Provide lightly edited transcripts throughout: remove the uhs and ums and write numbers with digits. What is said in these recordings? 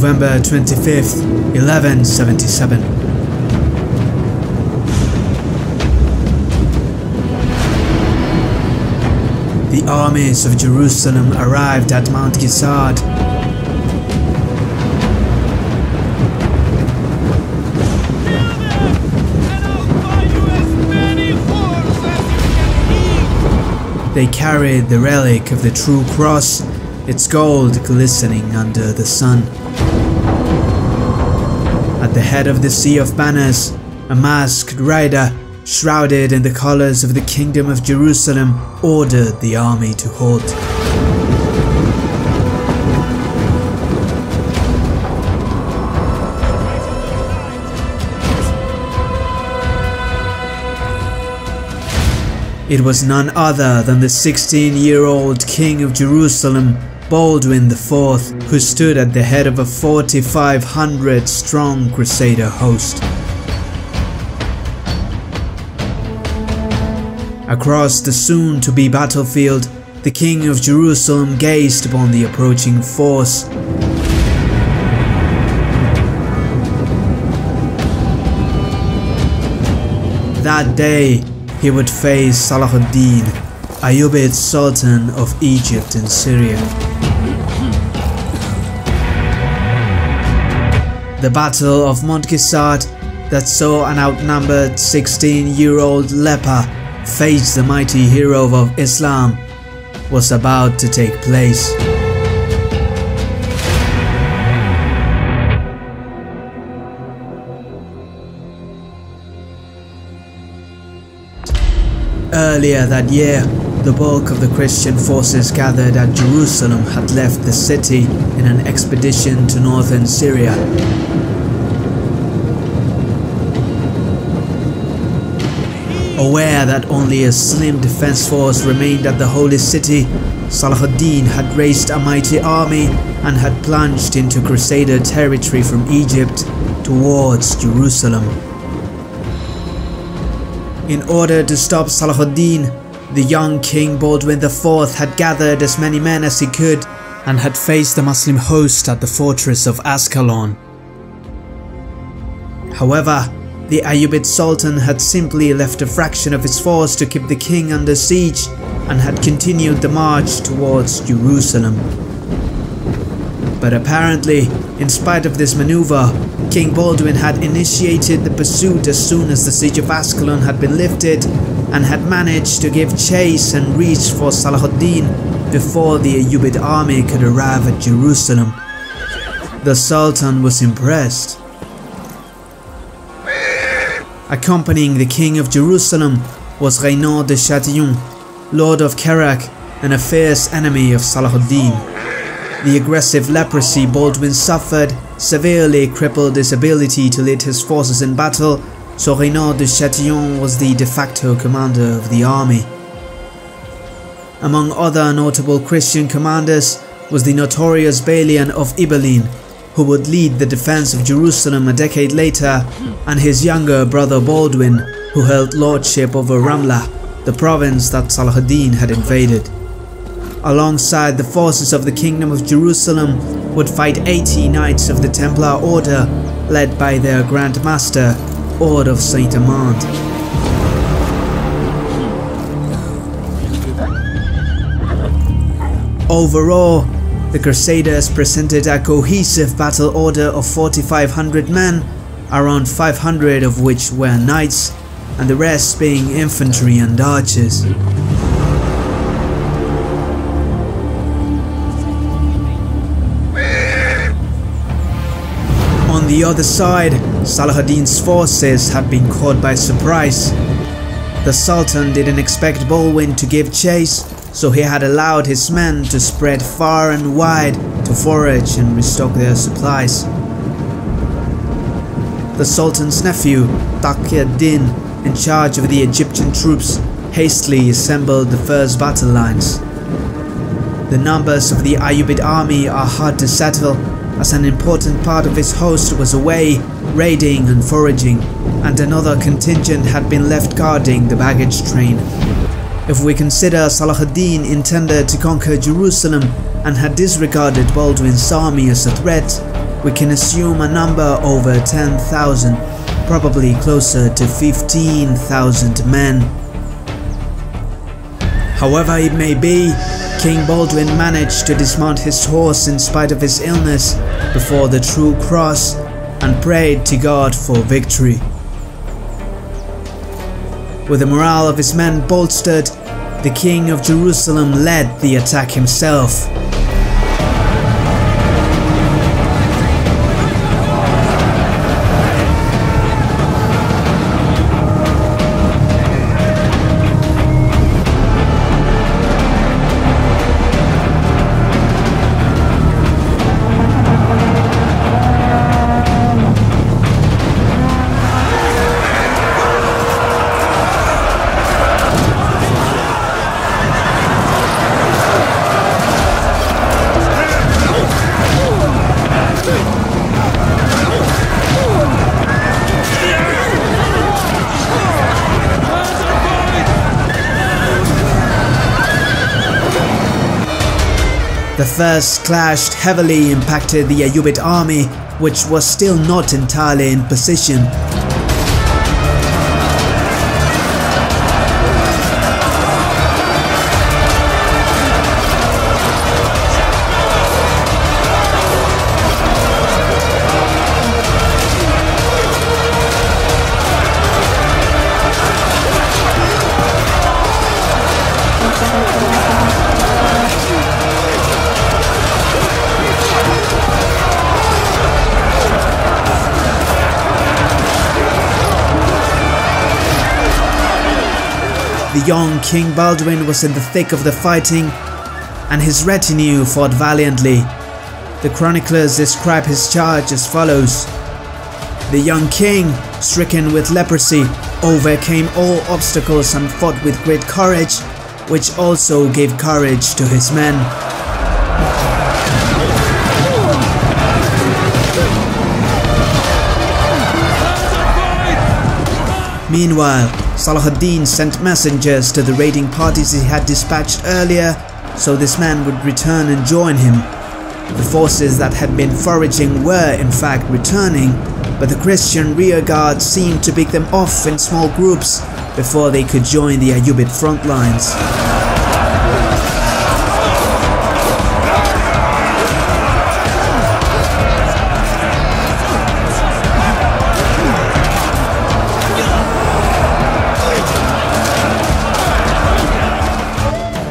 November 25th, 1177. The armies of Jerusalem arrived at Montgisard. They carried the relic of the true cross, its gold glistening under the sun. At the head of the sea of banners, a masked rider, shrouded in the colors of the Kingdom of Jerusalem, ordered the army to halt. It was none other than the 16-year-old King of Jerusalem, Baldwin IV, who stood at the head of a 4,500-strong Crusader host. Across the soon-to-be battlefield, the King of Jerusalem gazed upon the approaching force. That day, he would face Saladin, Ayyubid Sultan of Egypt and Syria. The Battle of Montgisard, that saw an outnumbered 16-year-old leper face the mighty hero of Islam, was about to take place. Earlier that year, the bulk of the Christian forces gathered at Jerusalem had left the city in an expedition to northern Syria. Aware that only a slim defense force remained at the holy city, Saladin had raised a mighty army and had plunged into Crusader territory from Egypt towards Jerusalem. In order to stop Saladin, the young King Baldwin IV had gathered as many men as he could and had faced the Muslim host at the fortress of Ascalon. However, the Ayyubid Sultan had simply left a fraction of his force to keep the king under siege and had continued the march towards Jerusalem. But apparently, in spite of this maneuver, King Baldwin had initiated the pursuit as soon as the siege of Ascalon had been lifted and had managed to give chase and reach for Saladin before the Ayyubid army could arrive at Jerusalem. The Sultan was impressed. Accompanying the King of Jerusalem was Renaud de Chatillon, Lord of Kerak and a fierce enemy of Saladin. The aggressive leprosy Baldwin suffered severely crippled his ability to lead his forces in battle, so Renaud de Chatillon was the de facto commander of the army. Among other notable Christian commanders was the notorious Balian of Ibelin, who would lead the defense of Jerusalem a decade later, and his younger brother Baldwin, who held lordship over Ramla, the province that Saladin had invaded. Alongside the forces of the Kingdom of Jerusalem would fight 80 knights of the Templar Order, led by their Grand Master, Order of Saint Mound. Overall, the Crusaders presented a cohesive battle order of 4,500 men, around 500 of which were knights, and the rest being infantry and archers. On the other side, Saladin's forces had been caught by surprise. The Sultan didn't expect Baldwin to give chase, so he had allowed his men to spread far and wide to forage and restock their supplies. The Sultan's nephew, Taqi ad-Din, in charge of the Egyptian troops, hastily assembled the first battle lines. The numbers of the Ayyubid army are hard to settle, as an important part of his host was away, raiding and foraging, and another contingent had been left guarding the baggage train. If we consider Saladin intended to conquer Jerusalem and had disregarded Baldwin's army as a threat, we can assume a number over 10,000, probably closer to 15,000 men. However it may be, King Baldwin managed to dismount his horse in spite of his illness before the true cross and prayed to God for victory. With the morale of his men bolstered, the King of Jerusalem led the attack himself. The first clash heavily impacted the Ayyubid army, which was still not entirely in position. The young King Baldwin was in the thick of the fighting, and his retinue fought valiantly. The chroniclers describe his charge as follows: "The young king, stricken with leprosy, overcame all obstacles and fought with great courage, which also gave courage to his men." Meanwhile, Saladin sent messengers to the raiding parties he had dispatched earlier, so this man would return and join him. The forces that had been foraging were in fact returning, but the Christian rearguard seemed to pick them off in small groups before they could join the Ayyubid front lines.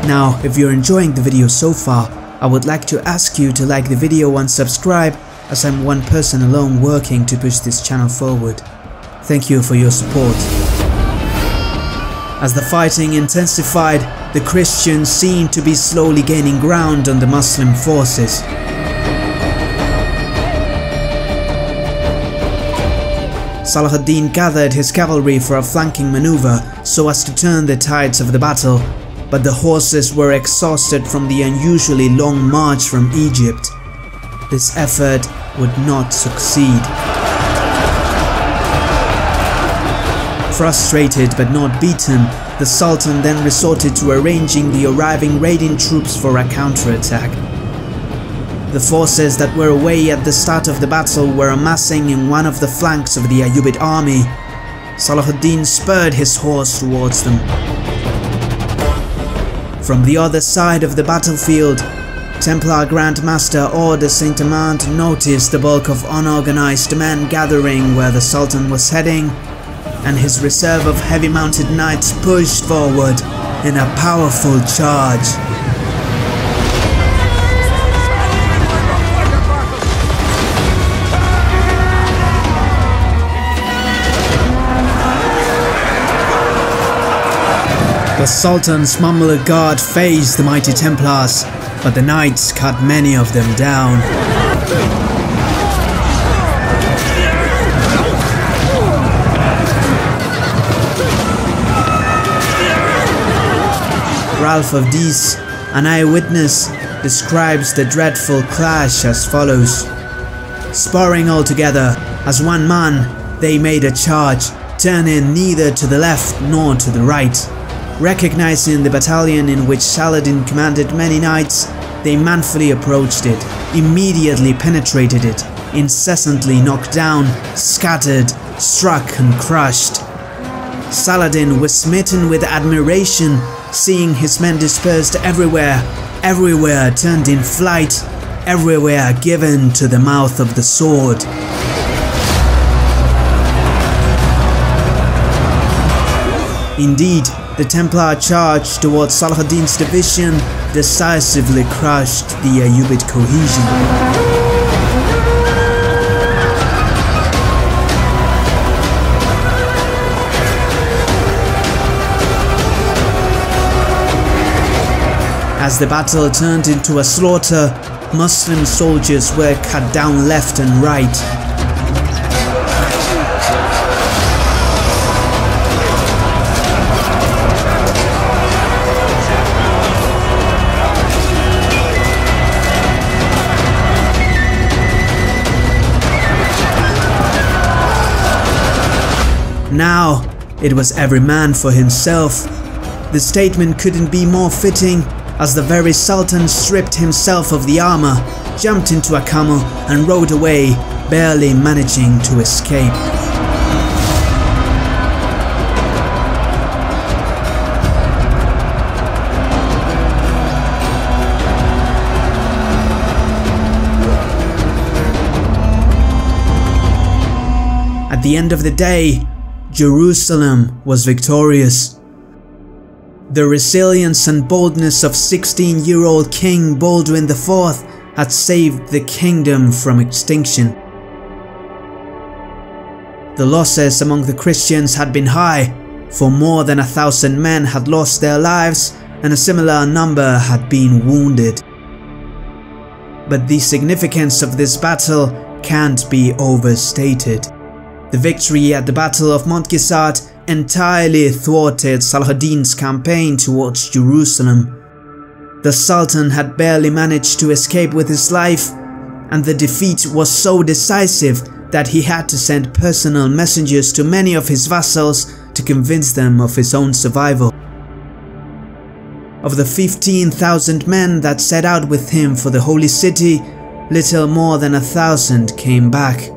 Now, if you're enjoying the video so far, I would like to ask you to like the video and subscribe, as I'm one person alone working to push this channel forward. Thank you for your support. As the fighting intensified, the Christians seemed to be slowly gaining ground on the Muslim forces. Saladin gathered his cavalry for a flanking maneuver so as to turn the tides of the battle, but the horses were exhausted from the unusually long march from Egypt. This effort would not succeed. Frustrated but not beaten, the Sultan then resorted to arranging the arriving raiding troops for a counterattack. The forces that were away at the start of the battle were amassing in one of the flanks of the Ayyubid army. Saladin spurred his horse towards them. From the other side of the battlefield, Templar Grandmaster Order Saint Mound noticed the bulk of unorganized men gathering where the Sultan was heading, and his reserve of heavy-mounted knights pushed forward in a powerful charge. The Sultan's Mamluk guard faced the mighty Templars, but the knights cut many of them down. Ralph of Dees, an eyewitness, describes the dreadful clash as follows: "Sparring all together, as one man, they made a charge, turning neither to the left nor to the right. Recognizing the battalion in which Saladin commanded many knights, they manfully approached it, immediately penetrated it, incessantly knocked down, scattered, struck and crushed. Saladin was smitten with admiration, seeing his men dispersed everywhere, everywhere turned in flight, everywhere given to the mouth of the sword. Indeed, the Templar charge towards Saladin's division decisively crushed the Ayyubid cohesion. As the battle turned into a slaughter, Muslim soldiers were cut down left and right. Now, it was every man for himself. The statement couldn't be more fitting, as the very Sultan stripped himself of the armor, jumped into a camel and rode away, barely managing to escape. At the end of the day, Jerusalem was victorious. The resilience and boldness of 16-year-old King Baldwin IV had saved the kingdom from extinction. The losses among the Christians had been high, for more than 1,000 men had lost their lives and a similar number had been wounded. But the significance of this battle can't be overstated. The victory at the Battle of Montgisard entirely thwarted Saladin's campaign towards Jerusalem. The Sultan had barely managed to escape with his life, and the defeat was so decisive that he had to send personal messengers to many of his vassals to convince them of his own survival. Of the 15,000 men that set out with him for the Holy City, little more than 1,000 came back.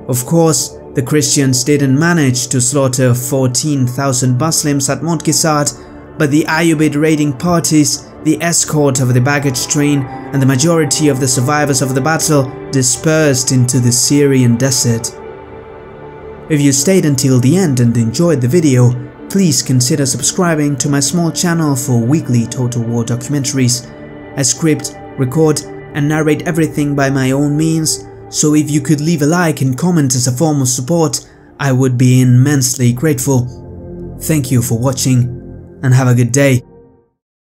Of course, the Christians didn't manage to slaughter 14,000 Muslims at Montgisard, but the Ayyubid raiding parties, the escort of the baggage train, and the majority of the survivors of the battle dispersed into the Syrian desert. If you stayed until the end and enjoyed the video, please consider subscribing to my small channel for weekly Total War documentaries. I script, record, and narrate everything by my own means, so if you could leave a like and comment as a form of support, I would be immensely grateful. Thank you for watching, and have a good day.